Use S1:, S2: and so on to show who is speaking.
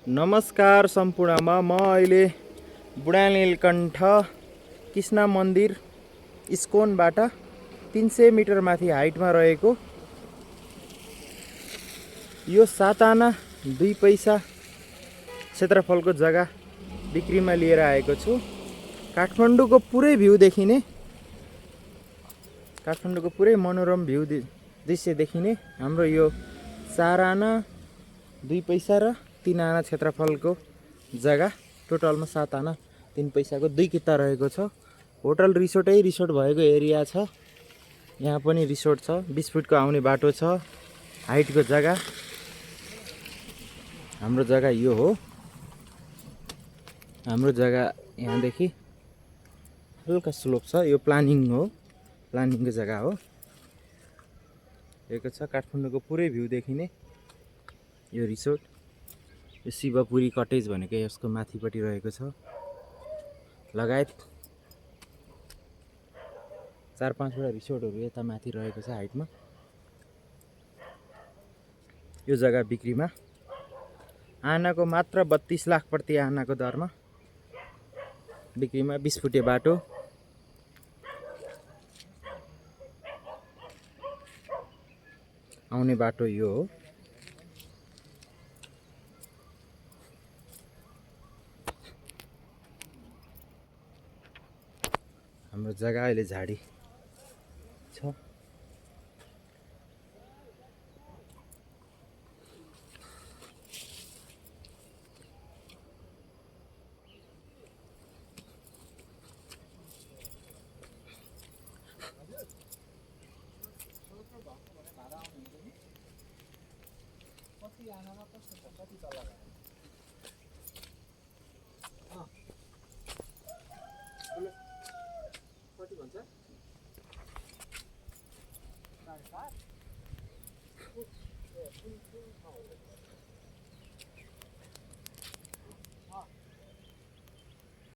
S1: नमस्कार सम्पूर्णमा म अहिले बुढा नीलकण्ठ कृष्ण मन्दिर इस्कोनबाट 300 मिटर माथि हाइटमा रहेको यो 7 आना 2 पैसा क्षेत्रफलको जग्गा बिक्रीमा लिएर आएको छु। काठमाडौँको पुरै भ्यू देखिने, काठमाडौँको पुरै मनोरम भ्यू दृश्य देखिने हाम्रो यो 4 आना 2 पैसा र 3 आना क्षेत्रफलको जग्गा, टोटलमा 7 आना 3 पैसाको 2 किता रहेको छ। होटल रिसोर्ट भएको एरिया छ। यहाँ पनि रिसोर्ट छ, 20 फुटको आउने बाटो छ, हाइटको जग्गा। हाम्रो जग्गा यो हो। हाम्रो जग्गा यहाँदेखि हल्का स्लोप छ, यो प्लानिङ हो, प्लानिङको जग्गा हो। रहेको छ काठमाडौँको पुरै भ्यू देखिने यो रिसोर्ट। यो शिवपुरी कटेज भनेको यसको माथिपट्टि रहेको छ। लगायत 4-5 वटा रिसोर्टहरू यता माथि रहेको छ हाइटमा। यो जग्गा बिक्रीमा आनाको मात्र 32 लाख प्रति आनाको दरमा बिक्रीमा। 20 फुटे बाटो, आउने बाटो यो हो। हाम्रो जग्गा अहिले झाडी छ। कति भन्छ?